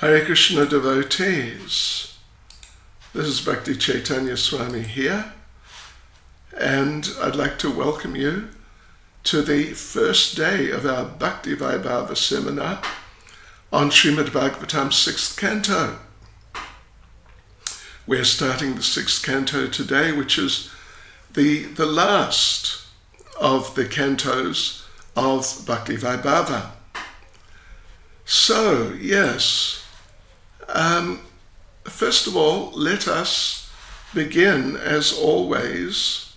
Hare Krishna devotees, this is Bhakti Chaitanya Swami here, and I'd like to welcome you to the first day of our Bhakti Vaibhava seminar on Srimad Bhagavatam 6th Canto. We're starting the 6th Canto today, which is the last of the cantos of Bhakti Vaibhava. So, yes, first of all, let us begin, as always,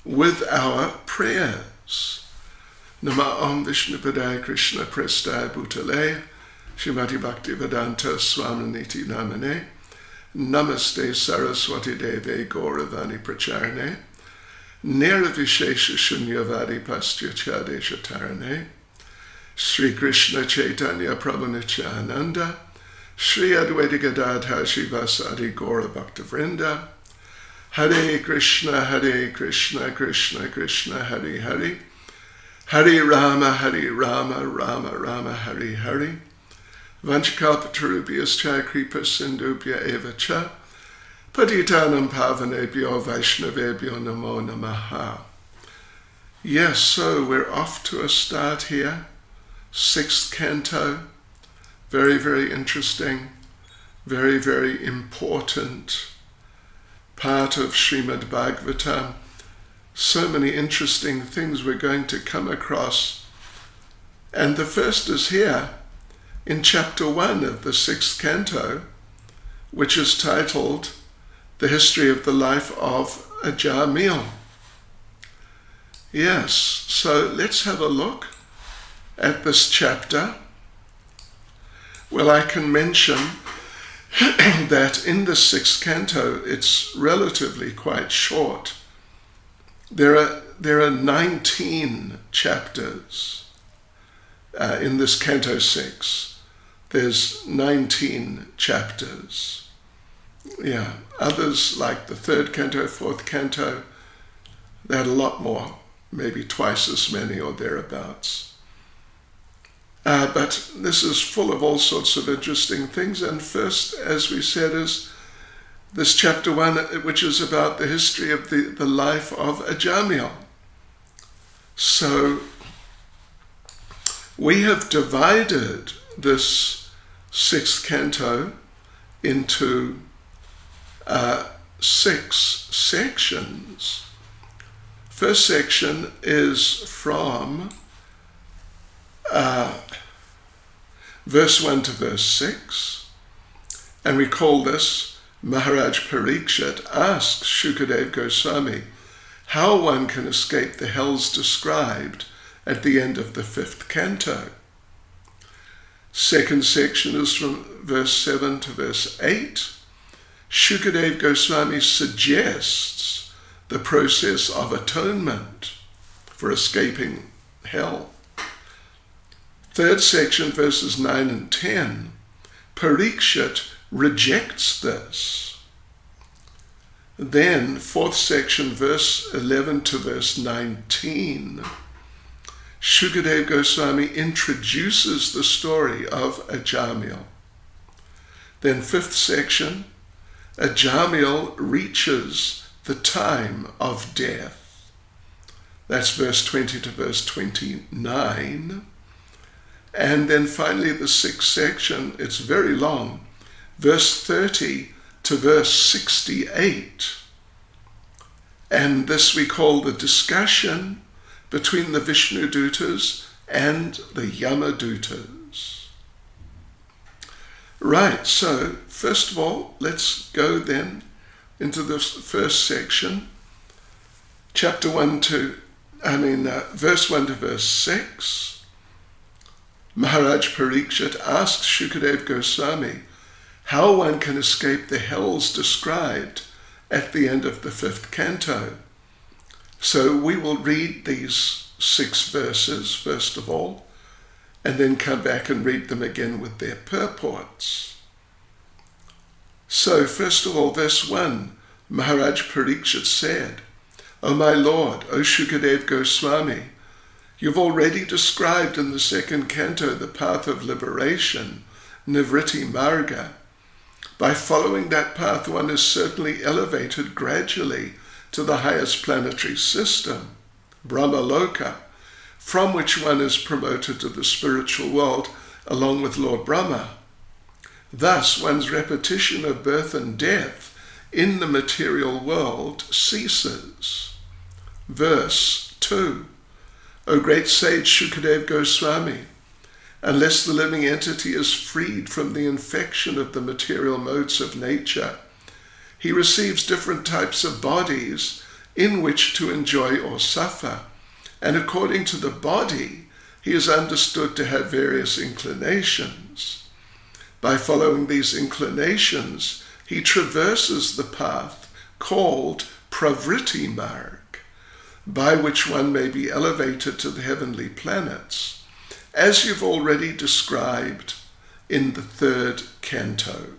with our prayers. Nama Om Vishnupadaya Krishna Prestaya Bhutale Srimati Bhakti Vedanta Swaminiti Namane Namaste Saraswati Deve Gauravani Pracharane Nirvishesha Shunyavadi Pastyachadesha Tarane Sri Krishna Chaitanya Prabhu Nityananda Sri Advaita Gadadhar Shivasadi Gaura Bhaktavrinda Hare Krishna Krishna Krishna Hare Hare Hare Rama Rama Rama Hare Hare Vanchakalpatarubhyascha Kripa Sindubhya Eva Cha Patitanam Pavanebhyo Vaishnavebhyo Namo Namaha. Yes, so we're off to a start here. 6th Canto. Very, very interesting. Very, very important part of Srimad Bhagavatam. So many interesting things we're going to come across. And the first is here in chapter 1 of the 6th Canto, which is titled The History of the Life of Ajamil. Yes, so let's have a look at this chapter. Well, I can mention that in the 6th Canto, it's relatively quite short. There are 19 chapters in this Canto 6. There's 19 chapters. Yeah, others like the 3rd Canto, 4th Canto, they had a lot more, maybe twice as many or thereabouts. But this is full of all sorts of interesting things. And first, as we said, is this chapter 1, which is about the history of the life of Ajamil. So we have divided this 6th Canto into 6 sections. First section is from verse 1 to verse 6, and we call this Maharaj Parikshit asks Shukadev Goswami how one can escape the hells described at the end of the 5th Canto. Second section is from verse 7 to verse 8. Shukadev Goswami suggests the process of atonement for escaping hell. Third section, verses 9 and 10, Parikshit rejects this. Then, 4th section, verse 11 to verse 19, Shukadev Goswami introduces the story of Ajamil. Then 5th section, Ajamil reaches the time of death. That's verse 20 to verse 29. And then finally the 6th section, it's very long, verse 30 to verse 68. And this we call the discussion between the Vishnu Dutas and the Yama Dutas. Right, so first of all, let's go then into this first section, verse 1 to verse 6. Maharaj Parikshit asks Shukadev Goswami how one can escape the hells described at the end of the 5th Canto. So we will read these 6 verses first of all, and then come back and read them again with their purports. So first of all, verse 1, Maharaj Parikshit said, "O my Lord, O Shukadev Goswami, you've already described in the 2nd Canto the path of liberation Nivritti Marga. By following that path, one is certainly elevated gradually to the highest planetary system, Brahmaloka, from which one is promoted to the spiritual world along with Lord Brahma. Thus, one's repetition of birth and death in the material world ceases. Verse 2. O great sage Shukadev Goswami, unless the living entity is freed from the infection of the material modes of nature, he receives different types of bodies in which to enjoy or suffer, and according to the body, he is understood to have various inclinations. By following these inclinations, he traverses the path called Pravritti Marg, by which one may be elevated to the heavenly planets, as you've already described in the 3rd canto.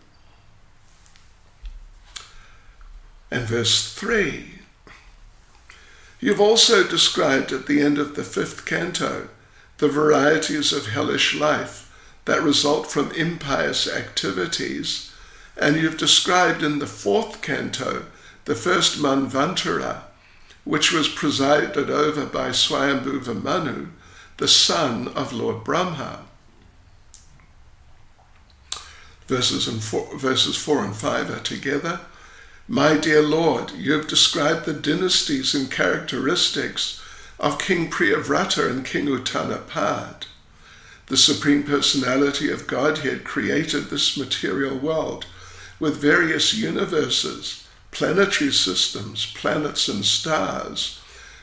And verse 3. You've also described at the end of the 5th canto the varieties of hellish life that result from impious activities, and you've described in the 4th canto the first Manvantara, which was presided over by Swayambhuva Manu, the son of Lord Brahma. Verses 4 and 5 are together. My dear Lord, you have described the dynasties and characteristics of King Priyavrata and King Uttanapad. The Supreme Personality of Godhead created this material world with various universes, planetary systems, planets and stars,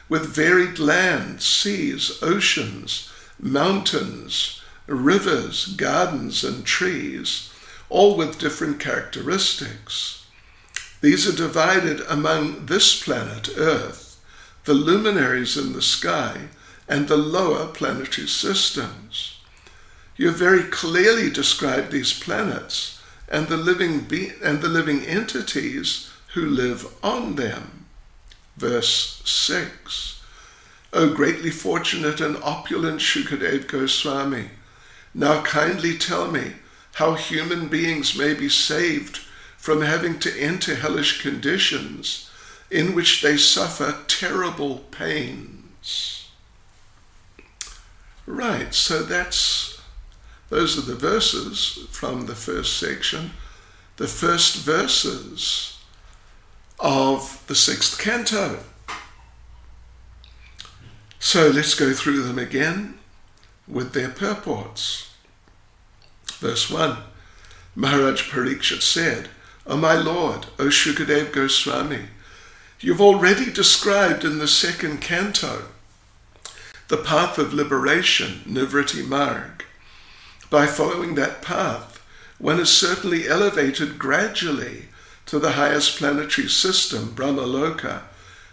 with varied lands, seas, oceans, mountains, rivers, gardens and trees, all with different characteristics. These are divided among this planet, Earth, the luminaries in the sky, and the lower planetary systems. You have very clearly described these planets and the living entities who live on them. Verse 6. O greatly fortunate and opulent Shukadev Goswami, now kindly tell me how human beings may be saved from having to enter hellish conditions in which they suffer terrible pains. Right, so those are the verses from the first section, the first verses of the 6th canto. So let's go through them again with their purports. Verse 1, Maharaj Parikshit said, O my Lord, O Shukadev Goswami, you've already described in the 2nd canto the path of liberation, Nivritti Marg. By following that path, one is certainly elevated gradually to the highest planetary system, Brahmaloka,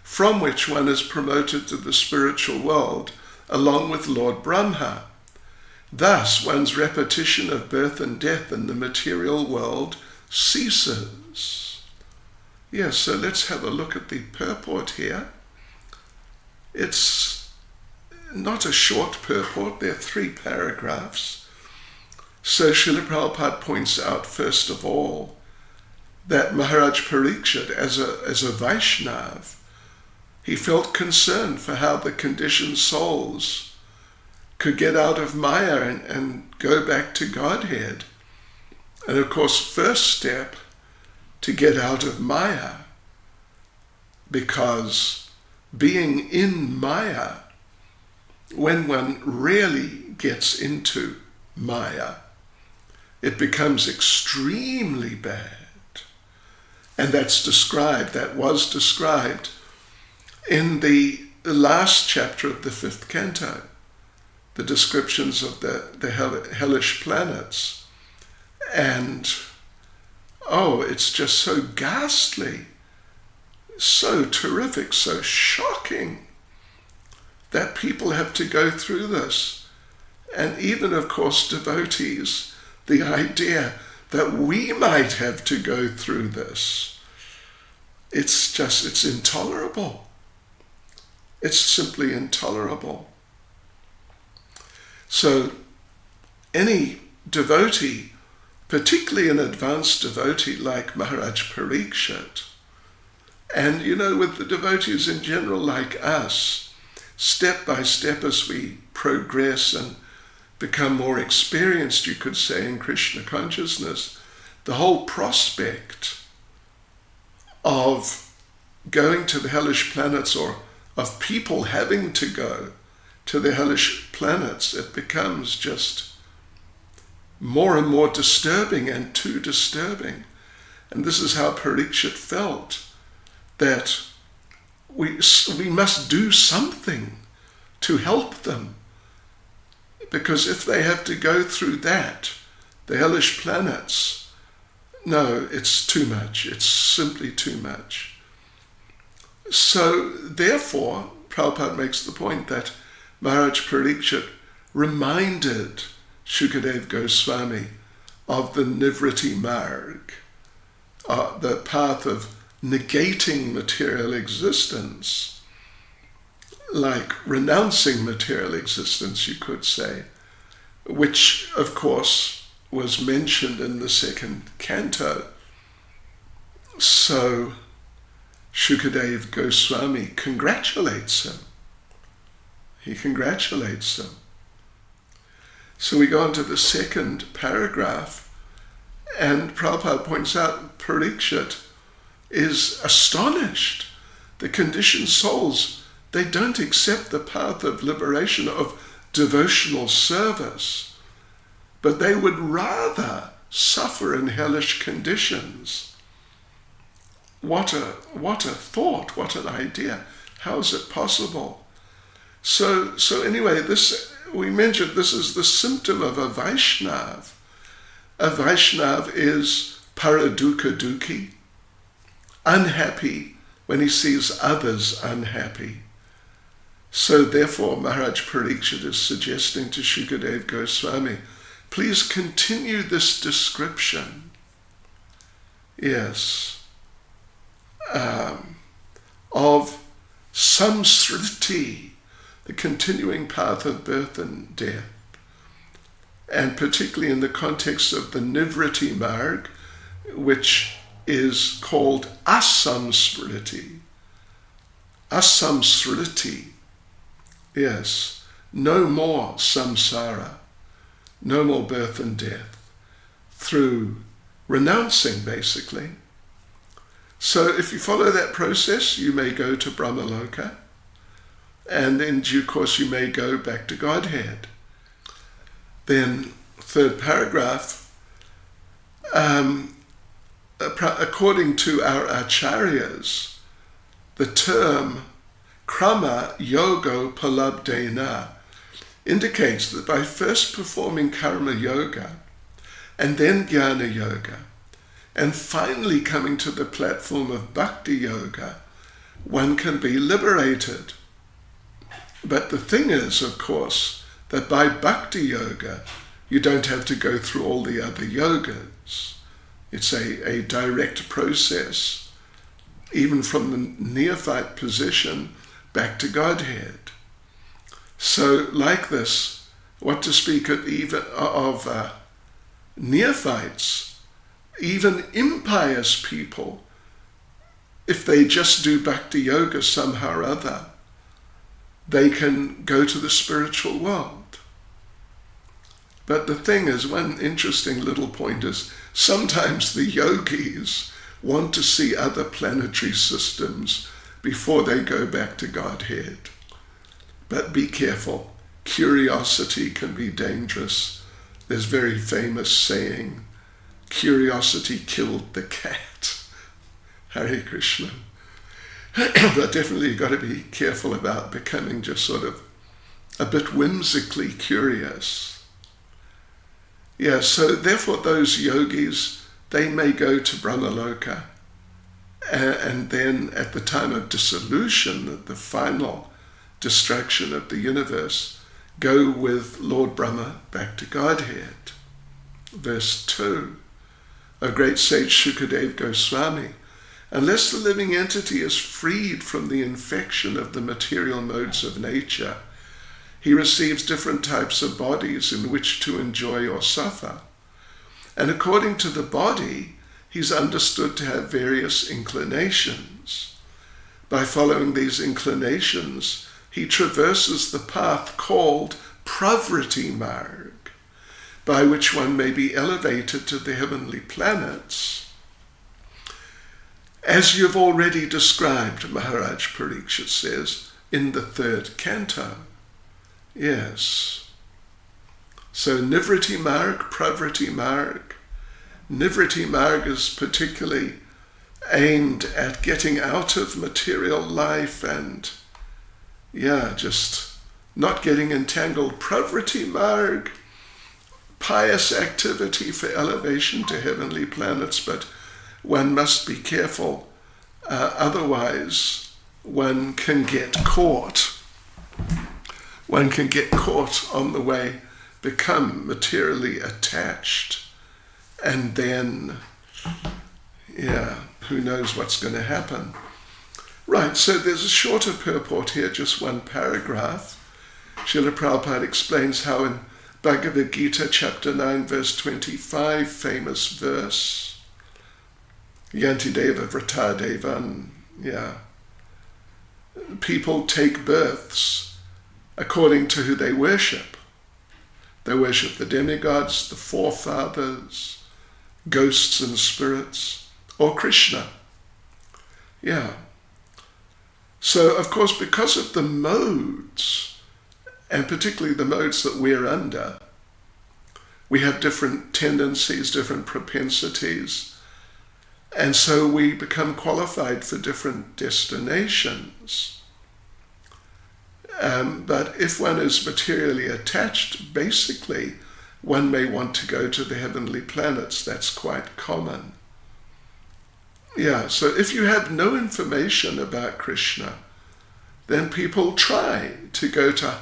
from which one is promoted to the spiritual world along with Lord Brahma. Thus, one's repetition of birth and death in the material world ceases. Yes, so let's have a look at the purport here. It's not a short purport, there are 3 paragraphs. So Srila Prabhupada points out, first of all, that Maharaj Parikshit, as a Vaishnav, he felt concerned for how the conditioned souls could get out of Maya and go back to Godhead. And of course, first step to get out of Maya, because being in Maya, when one really gets into Maya, it becomes extremely bad. And that was described in the last chapter of the 5th canto, the descriptions of the hellish planets. And, it's just so ghastly, so terrific, so shocking that people have to go through this. And even, of course, devotees, the idea that we might have to go through this, it's intolerable. It's simply intolerable. So any devotee particularly an advanced devotee like Maharaj Parikshit, and with the devotees in general like us, step by step as we progress and become more experienced, you could say, in Krishna consciousness, the whole prospect of going to the hellish planets, or of people having to go to the hellish planets, it becomes just more and more disturbing, and too disturbing. And this is how Parikshit felt, that we must do something to help them. Because if they have to go through that, the hellish planets, no, it's too much. It's simply too much. So therefore, Prabhupada makes the point that Maharaj Parikshit reminded Shukadev Goswami of the Nivriti Marg, the path of negating material existence, like renouncing material existence, you could say, which, of course, was mentioned in the second canto. So Shukadev Goswami congratulates him. He congratulates him. So we go on to the second paragraph, and Prabhupada points out Parikshit is astonished. The conditioned souls, they don't accept the path of liberation, of devotional service, but they would rather suffer in hellish conditions. What a thought, what an idea. How is it possible? So anyway, we mentioned this is the symptom of a Vaishnav. A Vaishnav is paradukkha dukhi, unhappy when he sees others unhappy. So therefore, Maharaj Parikshit is suggesting to Shukadev Goswami, please continue this description. Yes. Of samsriti, the continuing path of birth and death. And particularly in the context of the Nivriti Marg, which is called asamsriti. Asamsriti. Yes, no more samsara, no more birth and death, through renouncing, basically. So if you follow that process, you may go to Brahmaloka, and in due course you may go back to Godhead. Then, third paragraph, according to our acharyas, the term krama yoga palabdena indicates that by first performing karma yoga, and then jnana yoga, and finally coming to the platform of bhakti yoga, one can be liberated. But the thing is, of course, that by bhakti yoga, you don't have to go through all the other yogas. It's a direct process, even from the neophyte position back to Godhead. So like this, what to speak of even of neophytes, even impious people, if they just do bhakti yoga somehow or other, they can go to the spiritual world. But the thing is, one interesting little point is, sometimes the yogis want to see other planetary systems before they go back to Godhead. But be careful, curiosity can be dangerous. There's a very famous saying, curiosity killed the cat. Hare Krishna. But definitely you've got to be careful about becoming just sort of a bit whimsically curious. Yeah, so therefore those yogis, they may go to Brahmaloka, and then at the time of dissolution, the final destruction of the universe, go with Lord Brahma back to Godhead. Verse 2, a great sage Shukadev Goswami, unless the living entity is freed from the infection of the material modes of nature, he receives different types of bodies in which to enjoy or suffer. And according to the body, he's understood to have various inclinations. By following these inclinations, he traverses the path called Pravriti Marg, by which one may be elevated to the heavenly planets. As you've already described, Maharaj Parikshit says, in the 3rd canto. Yes. So Nivriti Marg, Pravriti Marg. Nivriti Marg is particularly aimed at getting out of material life and, just not getting entangled. Pravriti Marg, pious activity for elevation to heavenly planets, but one must be careful, otherwise one can get caught. One can get caught on the way, become materially attached, and then, who knows what's going to happen. Right, so there's a shorter purport here, just one paragraph. Srila Prabhupada explains how in Bhagavad Gita, chapter 9, verse 25, famous verse, Yanti Deva Vrata Devan, people take births according to who they worship. They worship the demigods, the forefathers, ghosts and spirits, or Krishna. So, of course, because of the modes, and particularly the modes that we're under, we have different tendencies, different propensities, and so we become qualified for different destinations. But if one is materially attached, basically, one may want to go to the heavenly planets. That's quite common. So if you have no information about Krishna, then people try to go to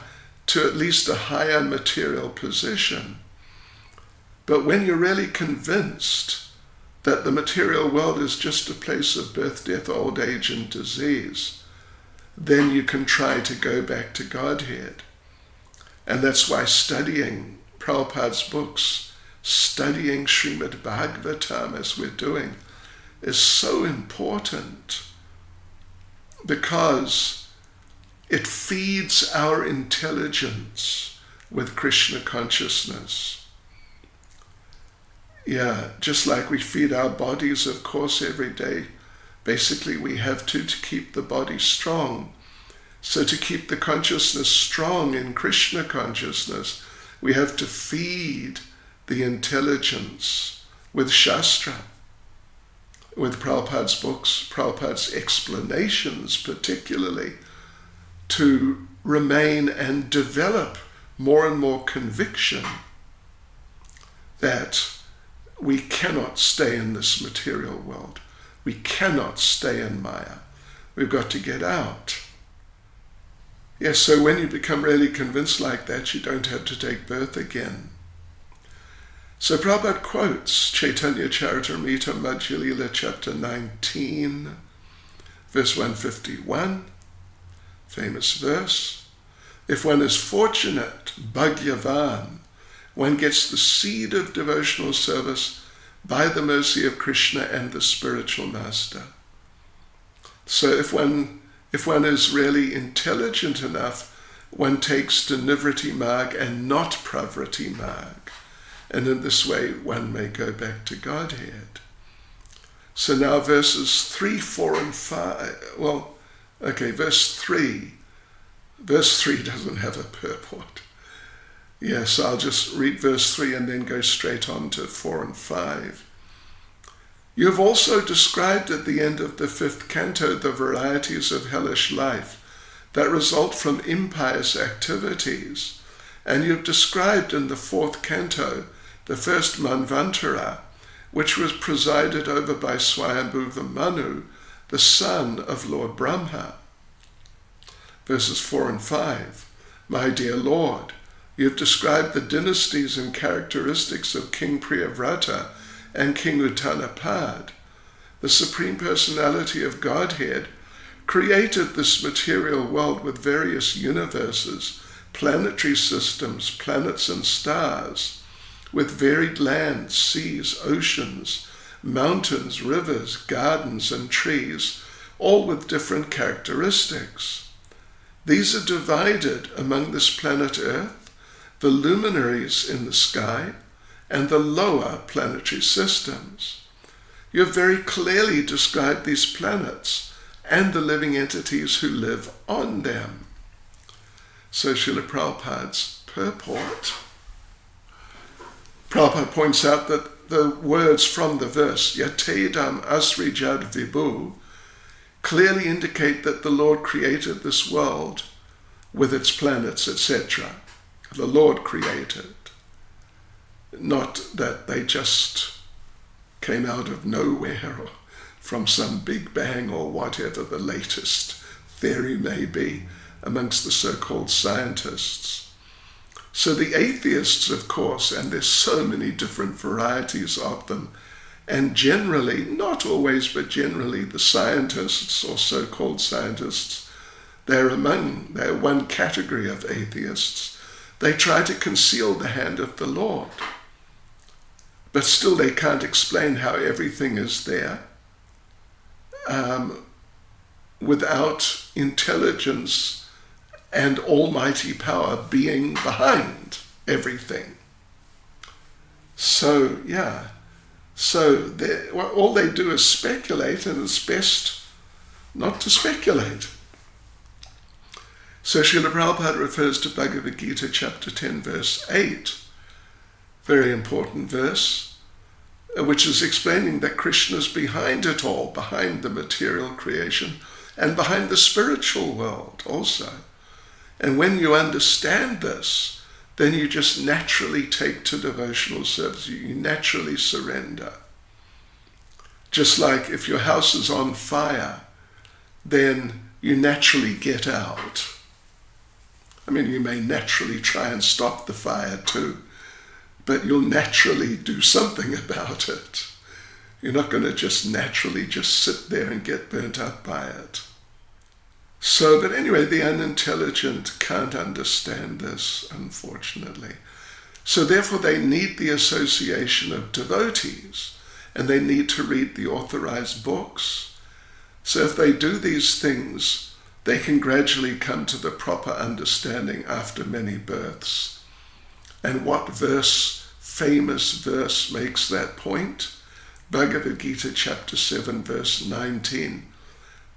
at least a higher material position. But when you're really convinced that the material world is just a place of birth, death, old age, and disease, then you can try to go back to Godhead. And that's why studying Prabhupada's books, studying Srimad Bhagavatam as we're doing, is so important, because it feeds our intelligence with Krishna consciousness. Just like we feed our bodies, of course, every day. Basically, we have to keep the body strong. So to keep the consciousness strong in Krishna consciousness, we have to feed the intelligence with Shastra, with Prabhupada's books, Prabhupada's explanations particularly, to remain and develop more and more conviction that we cannot stay in this material world. We cannot stay in Maya. We've got to get out. So when you become really convinced like that, you don't have to take birth again. So Prabhupada quotes Chaitanya Charitamrita Madhya Lila chapter 19, verse 151, famous verse. If one is fortunate, Bhagyavan, one gets the seed of devotional service by the mercy of Krishna and the spiritual master. So if one is really intelligent enough, one takes to Nivriti Marg and not Pravriti Marg. And in this way, one may go back to Godhead. So now verses 3, 4, and 5. Verse 3. Verse 3 doesn't have a purport. So I'll just read verse 3 and then go straight on to 4 and 5. You have also described at the end of the 5th canto the varieties of hellish life that result from impious activities, and you have described in the 4th canto the first Manvantara, which was presided over by Swayambhuva Manu, the son of Lord Brahma. Verses 4 and 5. My dear Lord, you have described the dynasties and characteristics of King Priyavrata and King Uttanapad. The Supreme Personality of Godhead created this material world with various universes, planetary systems, planets and stars, with varied lands, seas, oceans, mountains, rivers, gardens, and trees, all with different characteristics. These are divided among this planet Earth, the luminaries in the sky, and the lower planetary systems. You have very clearly described these planets and the living entities who live on them. So Srila Prabhupada's purport. Prabhupada points out that the words from the verse, Yatedam asrijad vibhu, clearly indicate that the Lord created this world with its planets, etc. The Lord created. Not that they just came out of nowhere or from some big bang or whatever the latest theory may be amongst the so-called scientists. So the atheists, of course, and there's so many different varieties of them, and generally, not always, but generally the scientists or so-called scientists, they're one category of atheists. They try to conceal the hand of the Lord. But still they can't explain how everything is there without intelligence and almighty power being behind everything. So, all they do is speculate, and it's best not to speculate. So Srila Prabhupada refers to Bhagavad Gita chapter 10 verse 8, very important verse, which is explaining that Krishna is behind it all, behind the material creation and behind the spiritual world also. And when you understand this, then you just naturally take to devotional service. You naturally surrender. Just like if your house is on fire, then you naturally get out. I mean, you may naturally try and stop the fire too, but you'll naturally do something about it. You're not going to just naturally just sit there and get burnt up by it. So, but anyway, the unintelligent can't understand this, unfortunately. So therefore they need the association of devotees, and they need to read the authorized books. So if they do these things, they can gradually come to the proper understanding after many births. And what verse, famous verse, makes that point? Bhagavad Gita chapter 7 verse 19.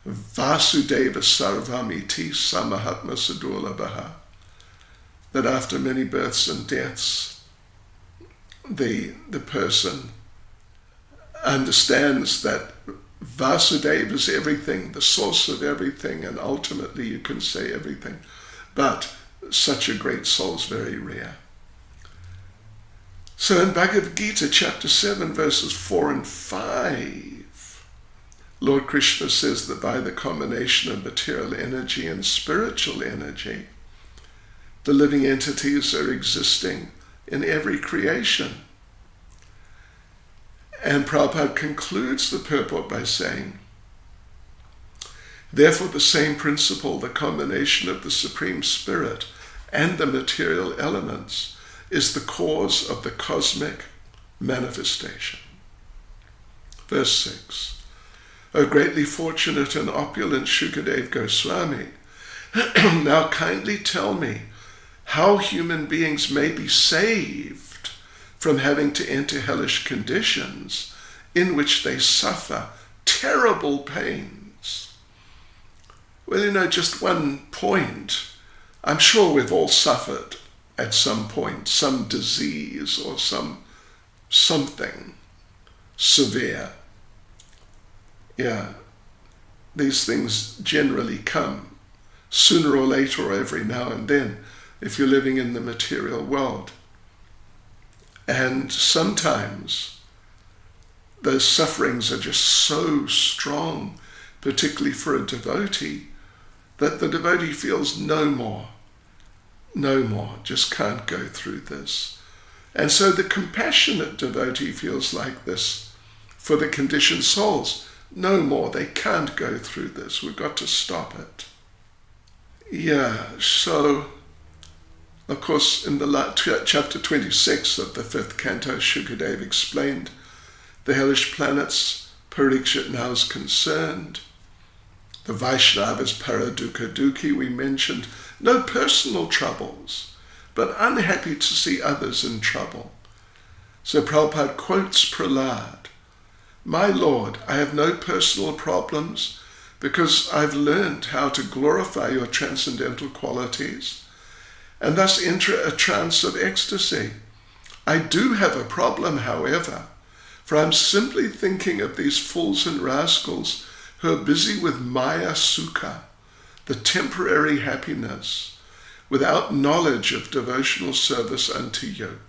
Vasudeva sarvamiti samahatma sadurlabhaha. That after many births and deaths, the person understands that Vasudeva is everything, the source of everything, and ultimately you can say everything. But such a great soul is very rare. So in Bhagavad Gita chapter 7 verses 4 and 5, Lord Krishna says that by the combination of material energy and spiritual energy, the living entities are existing in every creation. And Prabhupada concludes the purport by saying, therefore the same principle, the combination of the Supreme Spirit and the material elements, is the cause of the cosmic manifestation. Verse 6. O greatly fortunate and opulent Shukadeva Goswami, now kindly tell me how human beings may be saved from having to enter hellish conditions in which they suffer terrible pains. Well, just one point. I'm sure we've all suffered at some point, some disease or something severe. Yeah, these things generally come sooner or later or every now and then if you're living in the material world. And sometimes those sufferings are just so strong, particularly for a devotee, that the devotee feels no more, just can't go through this. And so the compassionate devotee feels like this for the conditioned souls. No more, they can't go through this. We've got to stop it. Yeah, so of course, in the chapter 26 of the 5th canto, Shukadeva explained the hellish planets Parikshit now is concerned. The Vaishnavas Paradukkha Dukhi we mentioned, no personal troubles, but unhappy to see others in trouble. So Prabhupada quotes Prahlad, "My Lord, I have no personal problems because I've learned how to glorify your transcendental qualities and thus enter a trance of ecstasy. I do have a problem, however, for I'm simply thinking of these fools and rascals who are busy with Maya Sukha, the temporary happiness, without knowledge of devotional service unto you."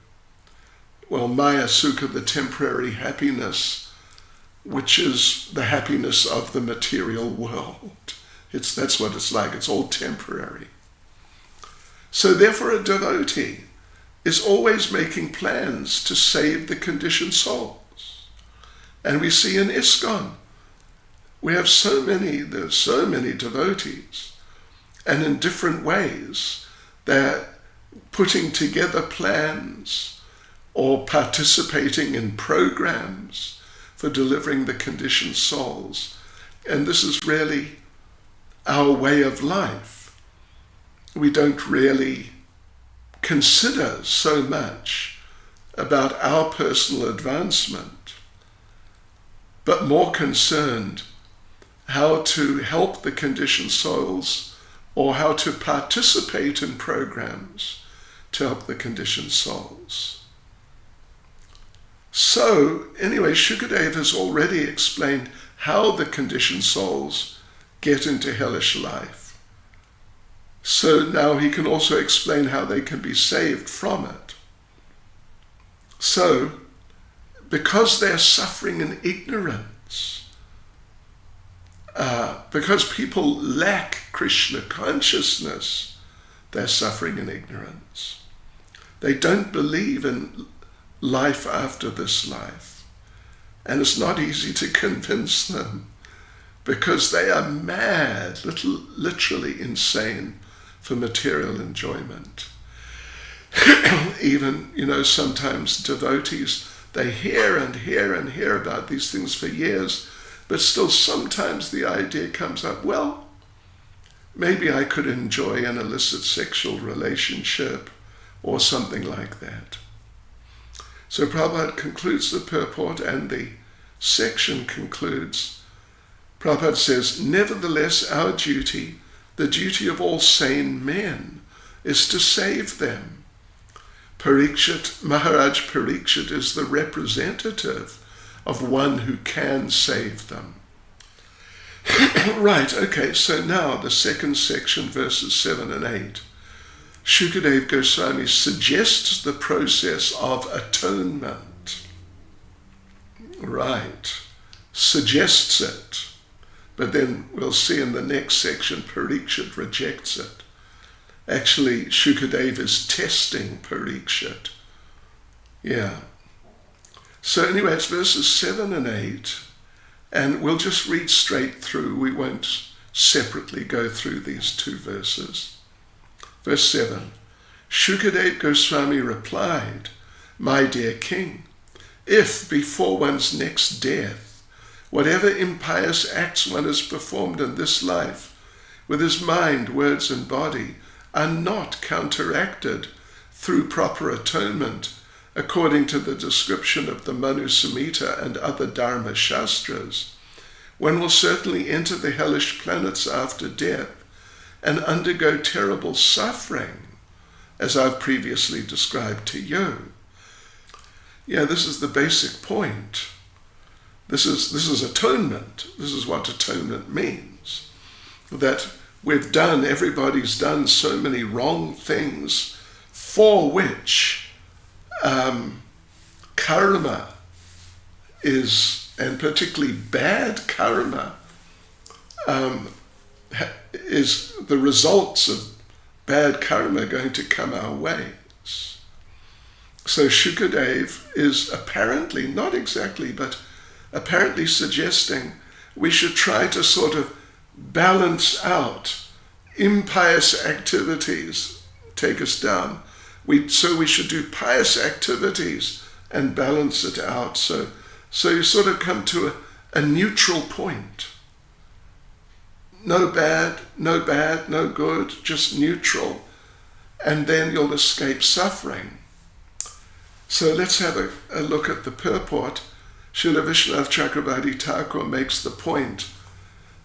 Well, Maya Sukha, the temporary happiness, which is the happiness of the material world. That's what it's like. It's all temporary. So therefore a devotee is always making plans to save the conditioned souls. And we see in ISKCON, there's so many devotees, and in different ways, they're putting together plans or participating in programs for delivering the conditioned souls. And this is really our way of life. We don't really consider so much about our personal advancement, but more concerned how to help the conditioned souls or how to participate in programs to help the conditioned souls. So, anyway, Shukadeva has already explained how the conditioned souls get into hellish life. So now he can also explain how they can be saved from it. So, because they're suffering in ignorance, because people lack Krishna consciousness, they're suffering in ignorance. They don't believe in life after this life. And it's not easy to convince them because they are mad, literally insane for material enjoyment. Even, sometimes devotees, they hear and hear and hear about these things for years, but still sometimes the idea comes up, well, maybe I could enjoy an illicit sexual relationship or something like that. So Prabhupada concludes the purport, and the section concludes. Prabhupada says, "Nevertheless, our duty, the duty of all sane men, is to save them. Maharaj Parikshit is the representative of one who can save them." Right, okay, so now the second section, verses 7 and 8. Shukadeva Goswami suggests the process of atonement. Right, suggests it. But then we'll see in the next section, Parikshit rejects it. Actually, Shukadeva is testing Parikshit. Yeah. So anyway, it's verses 7 and 8, and we'll just read straight through. We won't separately go through these two verses. Verse 7, Shukadeva Goswami replied, "My dear king, if before one's next death, whatever impious acts one has performed in this life, with his mind, words and body, are not counteracted through proper atonement, according to the description of the Manu Samhita and other Dharma Shastras, one will certainly enter the hellish planets after death and undergo terrible suffering, as I've previously described to you." Yeah, this is the basic point. This is atonement. This is what atonement means. That everybody's done so many wrong things for which karma is, and particularly bad karma, is the results of bad karma going to come our ways. So Shukadeva is apparently, not exactly, but apparently suggesting we should try to sort of balance out impious activities, take us down, So we should do pious activities and balance it out. So you sort of come to a neutral point. No bad, no good, just neutral. And then you'll escape suffering. So let's have a look at the purport. Srila Vishwanath Chakravarti Thakur makes the point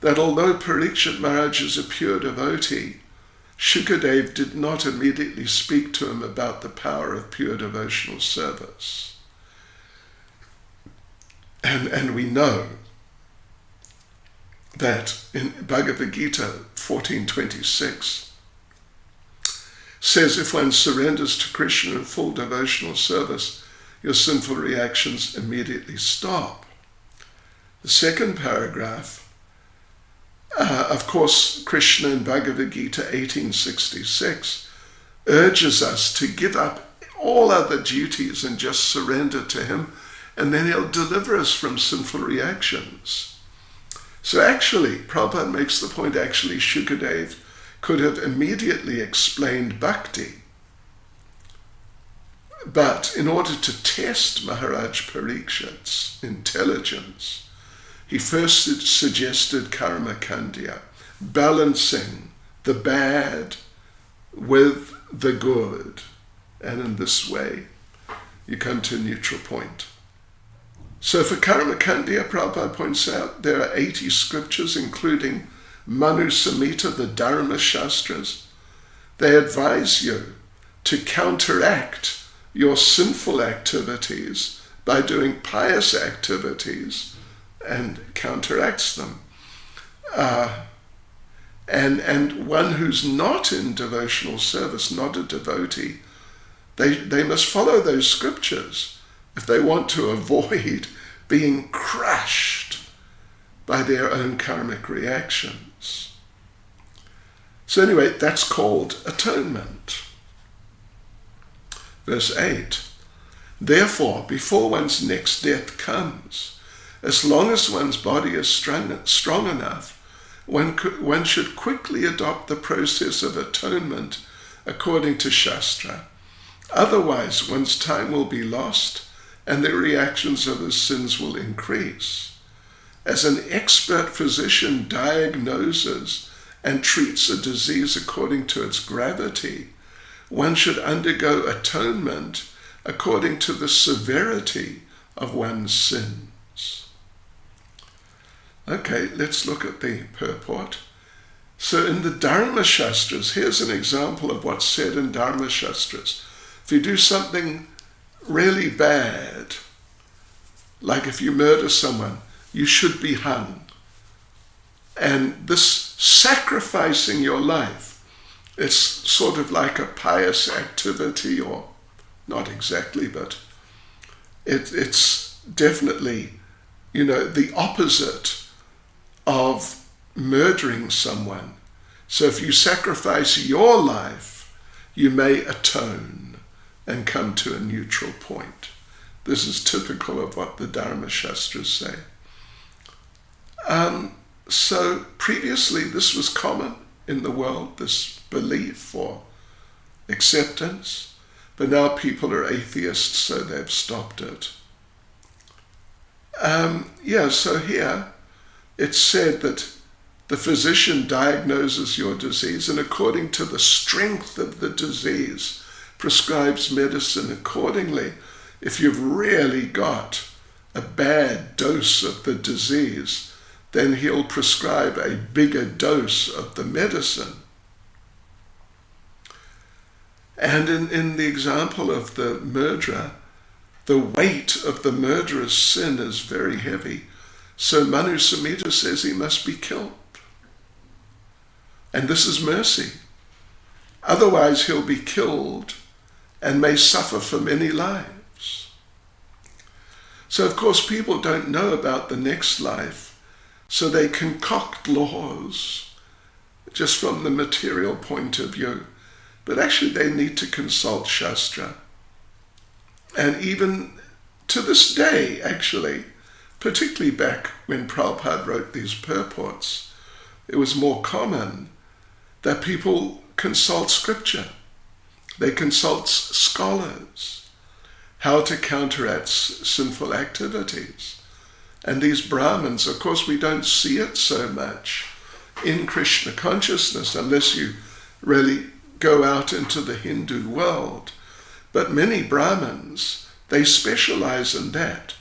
that although Parikshit Maharaj is a pure devotee, Shukadev did not immediately speak to him about the power of pure devotional service. And we know that in Bhagavad Gita 14:26 says, if one surrenders to Krishna in full devotional service, your sinful reactions immediately stop. The second paragraph, of course, Krishna in Bhagavad Gita 18:66 urges us to give up all other duties and just surrender to him, and then he'll deliver us from sinful reactions. So actually, Prabhupada makes the point, actually Shukadev could have immediately explained Bhakti. But in order to test Maharaj Parikshit's intelligence, he first suggested karma kandya, balancing the bad with the good. And in this way, you come to a neutral point. So for karma kandya, Prabhupada points out, there are 80 scriptures, including Manu Samhita, the Dharma Shastras. They advise you to counteract your sinful activities by doing pious activities, and counteracts them. And one who's not in devotional service, not a devotee, they must follow those scriptures if they want to avoid being crushed by their own karmic reactions. So anyway, that's called atonement. Verse 8, therefore, before one's next death comes, as long as one's body is strong enough, one should quickly adopt the process of atonement according to Shastra. Otherwise, one's time will be lost and the reactions of his sins will increase. As an expert physician diagnoses and treats a disease according to its gravity, one should undergo atonement according to the severity of one's sins. Okay, let's look at the purport. So in the Dharma Shastras, here's an example of what's said in Dharma Shastras. If you do something really bad, like if you murder someone, you should be hung. And this sacrificing your life, it's sort of like a pious activity, or not exactly, but it's definitely, the opposite of murdering someone. So if you sacrifice your life, you may atone and come to a neutral point. This is typical of what the Dharma Shastras say. So previously this was common in the world, this belief or acceptance, but now people are atheists, so they've stopped it. So here it's said that the physician diagnoses your disease and according to the strength of the disease prescribes medicine accordingly. If you've really got a bad dose of the disease, then he'll prescribe a bigger dose of the medicine. And in the example of the murderer, the weight of the murderer's sin is very heavy. So Manu Samhita says he must be killed. And this is mercy. Otherwise he'll be killed and may suffer for many lives. So of course people don't know about the next life, so they concoct laws just from the material point of view. But actually they need to consult Shastra. And even to this day, actually, particularly back when Prabhupada wrote these purports, it was more common that people consult scripture. They consult scholars how to counteract sinful activities. And these Brahmins, of course, we don't see it so much in Krishna consciousness unless you really go out into the Hindu world. But many Brahmins, they specialize in that,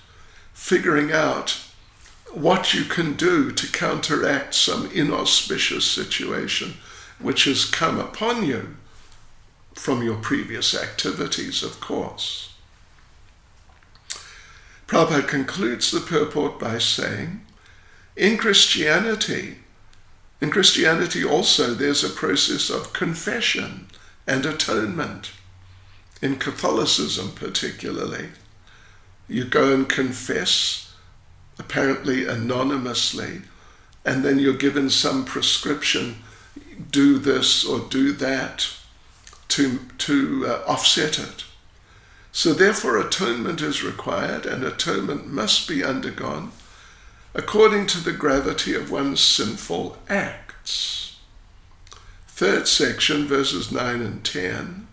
figuring out what you can do to counteract some inauspicious situation which has come upon you from your previous activities, of course. Prabhupada concludes the purport by saying, in Christianity also there's a process of confession and atonement. In Catholicism particularly, you go and confess, apparently anonymously, and then you're given some prescription, do this or do that, to offset it. So therefore atonement is required, and atonement must be undergone according to the gravity of one's sinful acts. Third section, verses 9 and 10.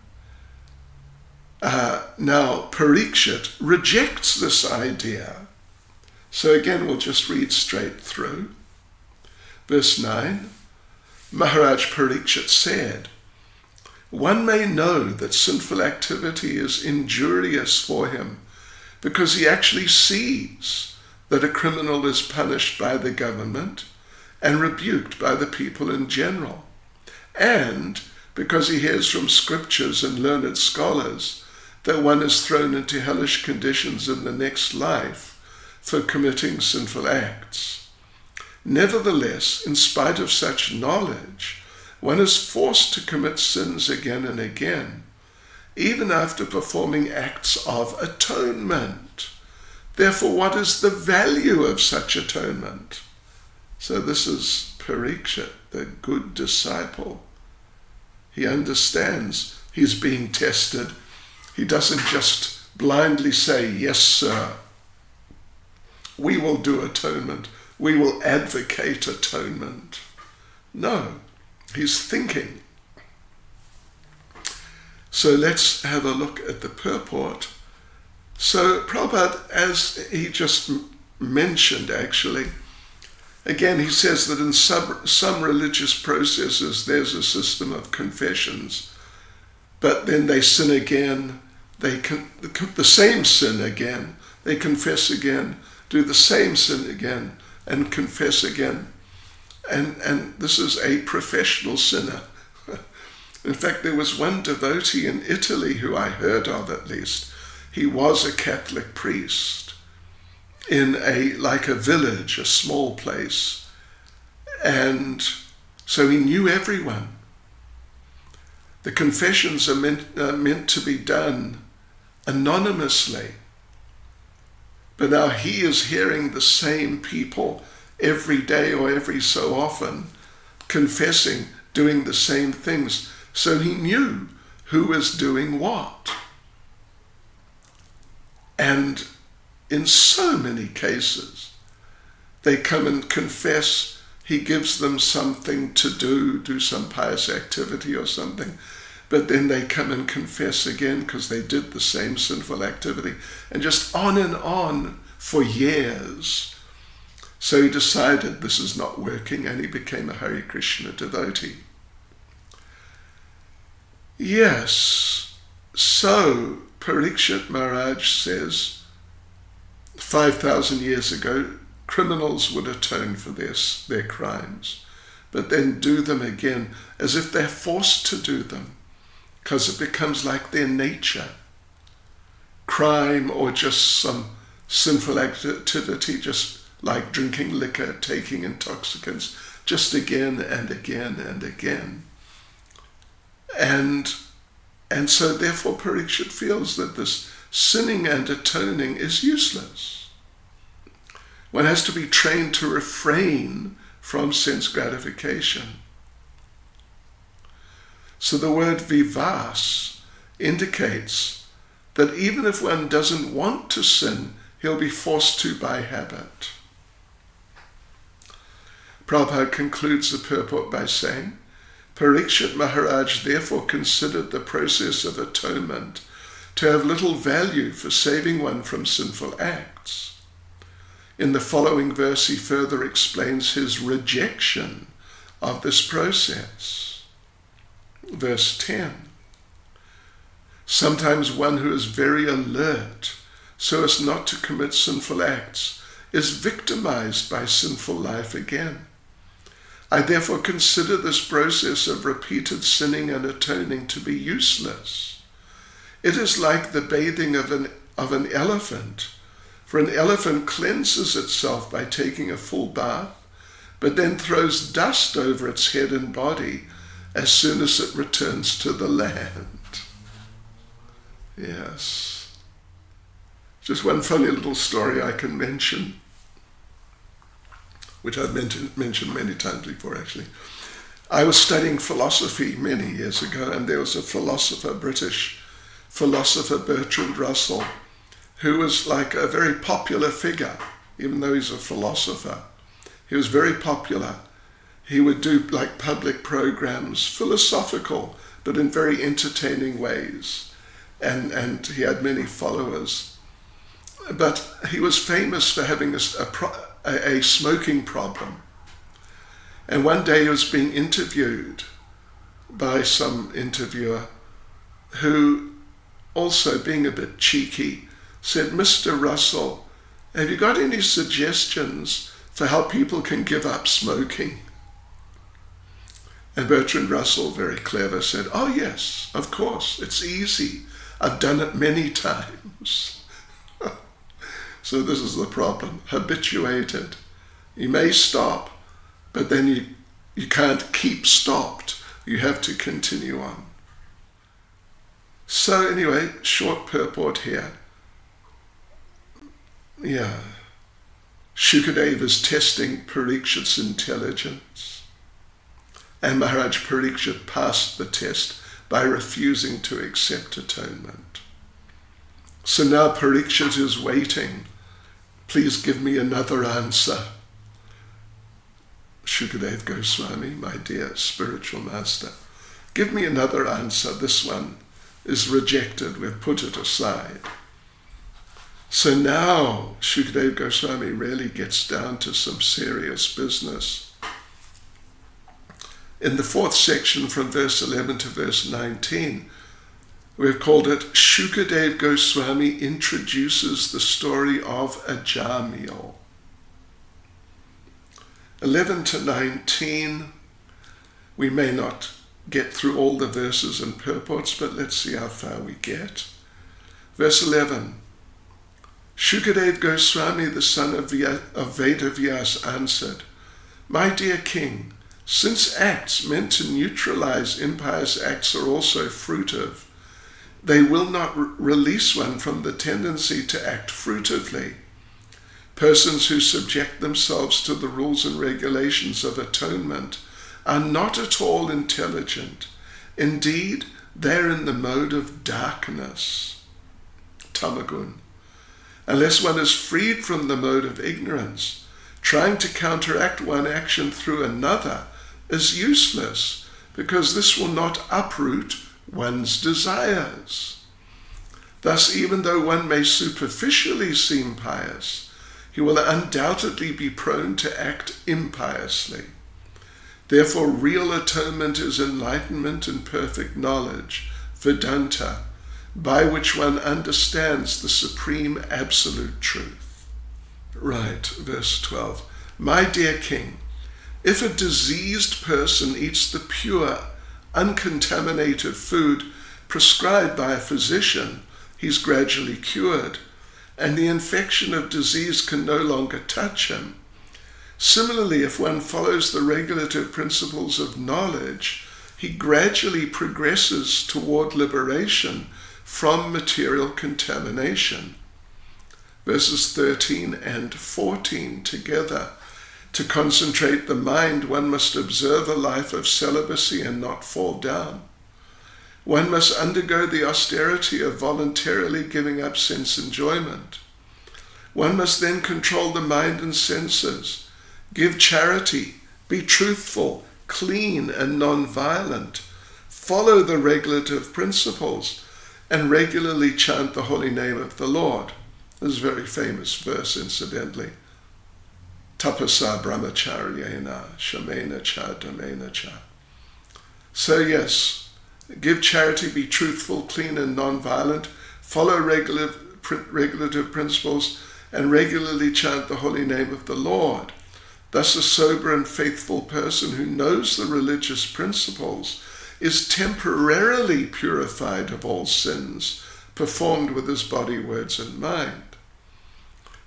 Now, Parikshit rejects this idea. So again, we'll just read straight through. Verse 9, Maharaj Parikshit said, one may know that sinful activity is injurious for him because he actually sees that a criminal is punished by the government and rebuked by the people in general, and because he hears from scriptures and learned scholars that one is thrown into hellish conditions in the next life for committing sinful acts. Nevertheless, in spite of such knowledge, one is forced to commit sins again and again, even after performing acts of atonement. Therefore, what is the value of such atonement? So this is Parikshit, the good disciple. He understands he's being tested. He doesn't just blindly say, yes, sir, we will do atonement. We will advocate atonement. No. He's thinking. So let's have a look at the purport. So Prabhupada, as he just mentioned actually, again he says that in some religious processes there's a system of confessions, but then they sin again, the same sin again, they confess again, do the same sin again, and confess again. And this is a professional sinner. In fact, there was one devotee in Italy who I heard of at least. He was a Catholic priest in a village, a small place. And so he knew everyone. The confessions are meant to be done anonymously. But now he is hearing the same people every day or every so often, confessing, doing the same things. So he knew who was doing what. And in so many cases, they come and confess, he gives them something to do some pious activity or something, but then they come and confess again because they did the same sinful activity, and just on for years. So he decided this is not working, and he became a Hare Krishna devotee. Yes, so Parikshit Maharaj says 5,000 years ago, criminals would atone for their crimes, but then do them again as if they're forced to do them, because it becomes like their nature. Crime or just some sinful activity, just like drinking liquor, taking intoxicants, just again and again and again. And so therefore Parikshit feels that this sinning and atoning is useless. One has to be trained to refrain from sense gratification. So the word vivas indicates that even if one doesn't want to sin, he'll be forced to by habit. Prabhupada concludes the purport by saying, Parikshit Maharaj therefore considered the process of atonement to have little value for saving one from sinful acts. In the following verse, he further explains his rejection of this process. Verse 10. Sometimes one who is very alert so as not to commit sinful acts is victimized by sinful life again. I therefore consider this process of repeated sinning and atoning to be useless. It is like the bathing of an elephant, for an elephant cleanses itself by taking a full bath, but then throws dust over its head and body as soon as it returns to the land. Yes. Just one funny little story I can mention, which I've mentioned many times before actually. I was studying philosophy many years ago, and there was a British philosopher, Bertrand Russell, who was like a very popular figure, even though he's a philosopher. He was very popular. He would do like public programs, philosophical, but in very entertaining ways. And he had many followers. But he was famous for having a smoking problem. And one day he was being interviewed by some interviewer who, also being a bit cheeky, said, "Mr. Russell, have you got any suggestions for how people can give up smoking?" And Bertrand Russell, very clever, said, "Oh yes, of course, it's easy. I've done it many times." So this is the problem, habituated. You may stop, but then you can't keep stopped. You have to continue on. So anyway, short purport here. Yeah. Shukadeva is testing Parikshit's intelligence. And Maharaj Parikshit passed the test by refusing to accept atonement. So now Parikshit is waiting. Please give me another answer. Shukadeva Goswami, my dear spiritual master, give me another answer. This one is rejected. We've put it aside. So now Shukadeva Goswami really gets down to some serious business. In the fourth section from verse 11 to verse 19, we've called it Shukadeva Goswami introduces the story of Ajamil. 11 to 19, we may not get through all the verses and purports, but let's see how far we get. Verse 11, Shukadeva Goswami, the son of Vaibhava, answered, "My dear king, since acts meant to neutralize impious acts are also fruitive, they will not release one from the tendency to act fruitively. Persons who subject themselves to the rules and regulations of atonement are not at all intelligent. Indeed, they're in the mode of darkness, tamagun. Unless one is freed from the mode of ignorance, trying to counteract one action through another is useless, because this will not uproot one's desires. Thus, even though one may superficially seem pious, he will undoubtedly be prone to act impiously. Therefore, real atonement is enlightenment and perfect knowledge, Vedanta, by which one understands the supreme absolute truth." Right, verse 12. "My dear king, if a diseased person eats the pure, uncontaminated food prescribed by a physician, he's gradually cured, and the infection of disease can no longer touch him. Similarly, if one follows the regulative principles of knowledge, he gradually progresses toward liberation from material contamination." Verses 13 and 14 together. "To concentrate the mind, one must observe a life of celibacy and not fall down. One must undergo the austerity of voluntarily giving up sense enjoyment. One must then control the mind and senses, give charity, be truthful, clean and non-violent, follow the regulative principles, and regularly chant the holy name of the Lord. This is a very famous verse, incidentally. Tapasa brahmacharyena shamena cha dhamena cha. So yes, give charity, be truthful, clean and non-violent, follow regulative principles, and regularly chant the holy name of the Lord. Thus a sober and faithful person who knows the religious principles is temporarily purified of all sins performed with his body, words, and mind.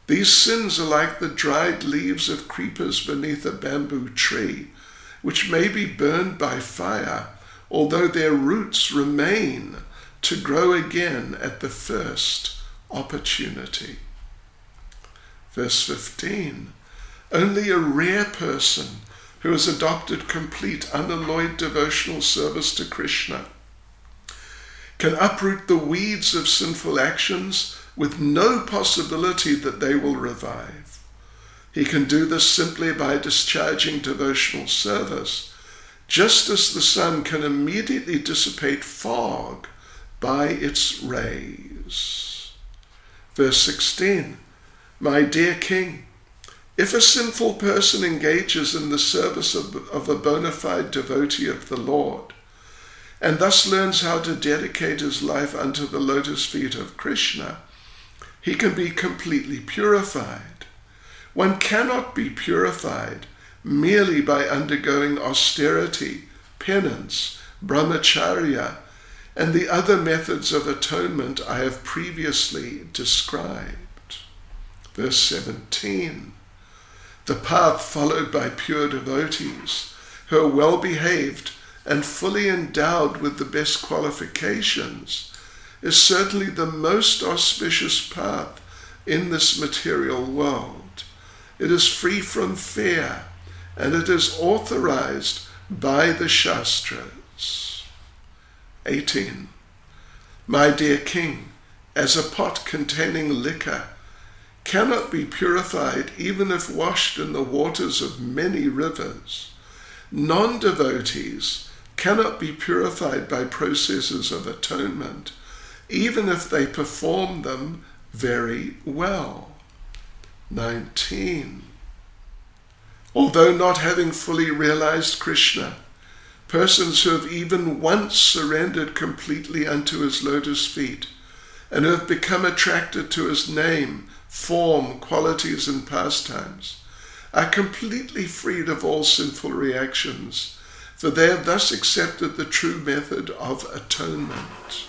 These sins are like the dried leaves of creepers beneath a bamboo tree, which may be burned by fire, although their roots remain to grow again at the first opportunity. Verse 15, only a rare person who has adopted complete, unalloyed devotional service to Krishna can uproot the weeds of sinful actions with no possibility that they will revive. He can do this simply by discharging devotional service, just as the sun can immediately dissipate fog by its rays. Verse 16, my dear king, if a sinful person engages in the service of a bona fide devotee of the Lord, and thus learns how to dedicate his life unto the lotus feet of Krishna, he can be completely purified. One cannot be purified merely by undergoing austerity, penance, brahmacharya, and the other methods of atonement I have previously described. Verse 17, the path followed by pure devotees who are well behaved and fully endowed with the best qualifications is certainly the most auspicious path in this material world. It is free from fear, and it is authorized by the Shastras. 18. My dear king, as a pot containing liquor cannot be purified even if washed in the waters of many rivers, non-devotees cannot be purified by processes of atonement, even if they perform them very well. 19. Although not having fully realized Krishna, persons who have even once surrendered completely unto his lotus feet and who have become attracted to his name, form, qualities, and pastimes are completely freed of all sinful reactions, for they have thus accepted the true method of atonement.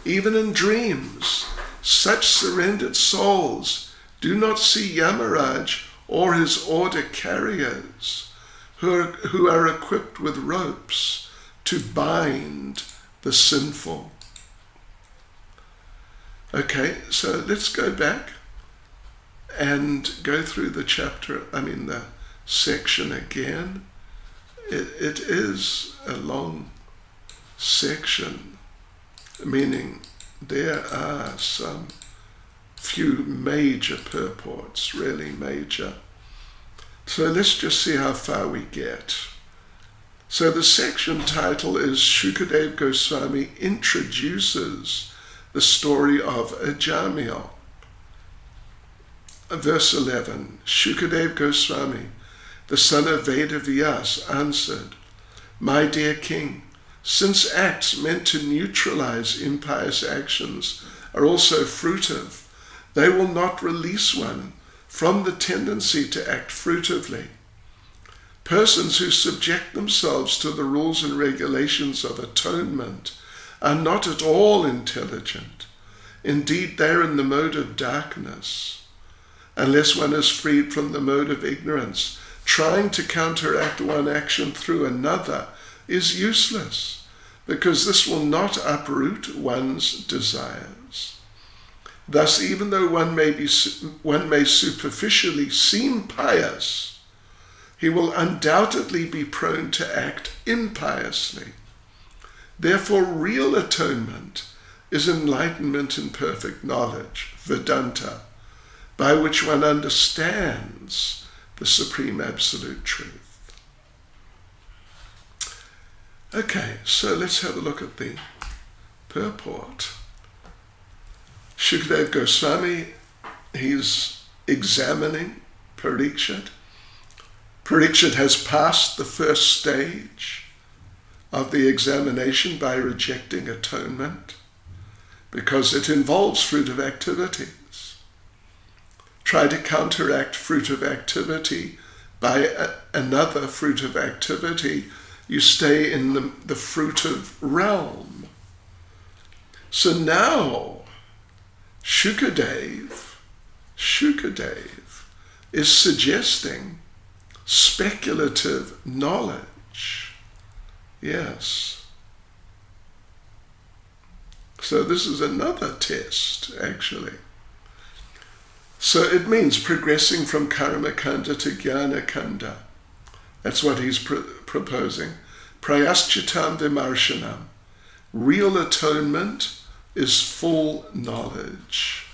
Even in dreams, such surrendered souls do not see Yamaraj or his order carriers, who are equipped with ropes to bind the sinful. Okay, so let's go back and go through the section again. It is a long section, meaning there are some few major purports, really major. So let's just see how far we get. So the section title is Shukadeva Goswami introduces the story of Ajamil. Verse 11, Shukadeva Goswami, the son of Vedavyas, answered, my dear king, since acts meant to neutralize impious actions are also fruitive, they will not release one from the tendency to act fruitively. Persons who subject themselves to the rules and regulations of atonement are not at all intelligent. Indeed, they are in the mode of darkness. Unless one is freed from the mode of ignorance, trying to counteract one action through another is useless, because this will not uproot one's desires. Thus, even though one may superficially seem pious, he will undoubtedly be prone to act impiously. Therefore, real atonement is enlightenment in perfect knowledge, Vedanta, by which one understands the supreme absolute truth. Okay, so let's have a look at the purport. Shukadeva Goswami, he's examining Parikshit. Parikshit has passed the first stage of the examination by rejecting atonement because it involves fruitive activities. Try to counteract fruitive activity by another fruitive activity. You stay in the fruitive realm. So now Shukadev is suggesting speculative knowledge. Yes. So this is another test, actually. So it means progressing from karma kanda to jnana kanda. That's what he's proposing. Prayaschitam vimarshanam. Real atonement is full knowledge.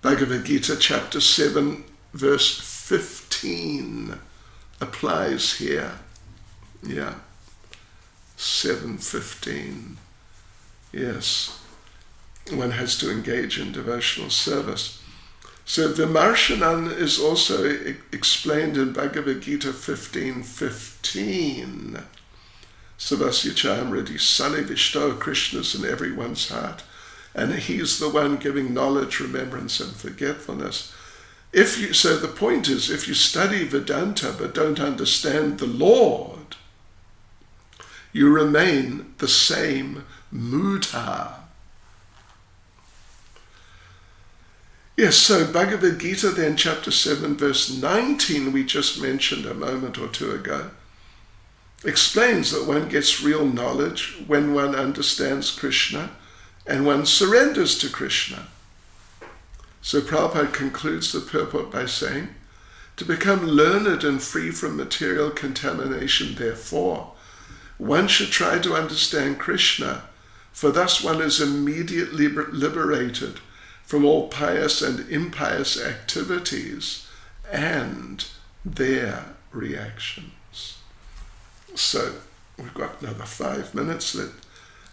Bhagavad Gita chapter 7 verse 15 applies here. Yeah. 7:15. Yes. One has to engage in devotional service. So Vimarshanan is also explained in Bhagavad Gita 15:15. Savasya Chamriti Sani Vishto, Krishna's in everyone's heart, and he's the one giving knowledge, remembrance, and forgetfulness. So the point is, if you study Vedanta but don't understand the Lord, you remain the same Mudha. Yes, so Bhagavad Gita then, chapter 7, verse 19, we just mentioned a moment or two ago, explains that one gets real knowledge when one understands Krishna and one surrenders to Krishna. So Prabhupada concludes the purport by saying, to become learned and free from material contamination, therefore, one should try to understand Krishna, for thus one is immediately liberated from all pious and impious activities and their reactions. So we've got another 5 minutes.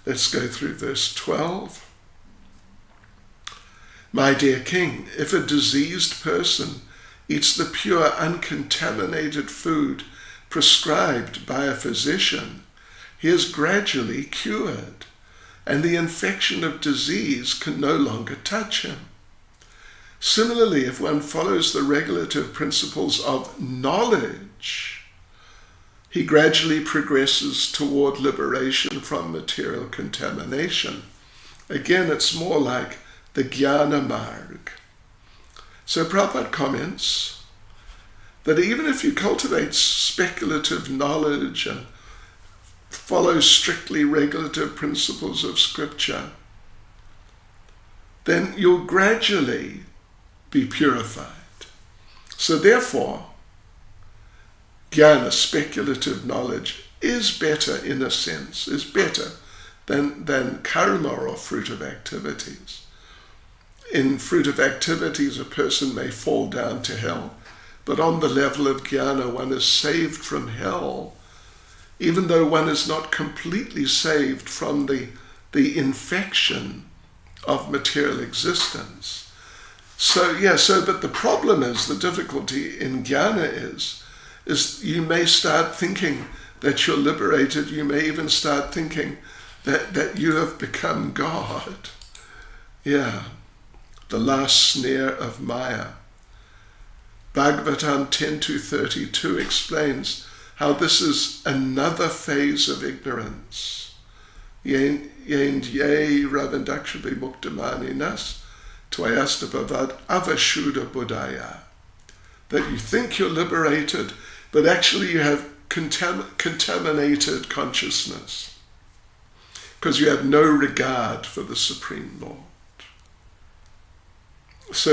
Let's go through verse 12. My dear king, if a diseased person eats the pure, uncontaminated food prescribed by a physician, he is gradually cured, and the infection of disease can no longer touch him. Similarly, if one follows the regulative principles of knowledge, he gradually progresses toward liberation from material contamination. Again, it's more like the Jnana Marg. So Prabhupada comments that even if you cultivate speculative knowledge and follow strictly regulative principles of scripture, then you'll gradually be purified. So therefore, jnana, speculative knowledge, is better in a sense, is better than karma or fruitive activities. In fruitive activities, a person may fall down to hell, but on the level of jnana, one is saved from hell, even though one is not completely saved from the infection of material existence. But the problem is, the difficulty in jnana is you may start thinking that you're liberated. You may even start thinking that you have become God. Yeah, the last snare of Maya. Bhagavatam 10-32 explains how this is another phase of ignorance. Yen ye ravandakshavi muktamaninas tvayastapavad avashuddha buddhaya. That you think you're liberated, but actually you have contaminated consciousness, because you have no regard for the Supreme Lord. So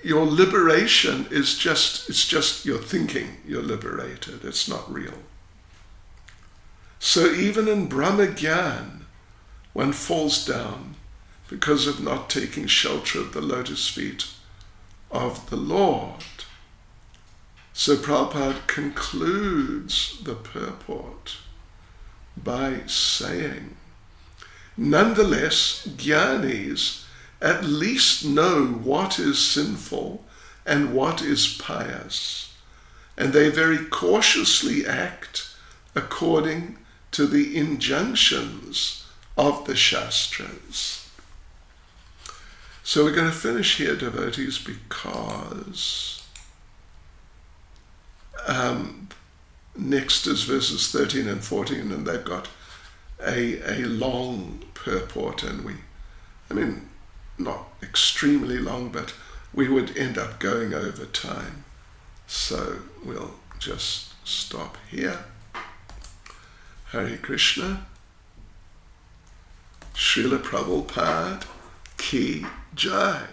your liberation is just you're thinking you're liberated. It's not real. So even in Brahma Gyan, one falls down because of not taking shelter of the lotus feet of the Lord. So Prabhupada concludes the purport by saying. Nonetheless, jnanis at least know what is sinful and what is pious, and they very cautiously act according to the injunctions of the Shastras. So we're going to finish here, devotees, because next is verses 13 and 14, and they've got a long purport, and not extremely long, but we would end up going over time. So we'll just stop here. Hare Krishna. Srila Prabhupada ki jai.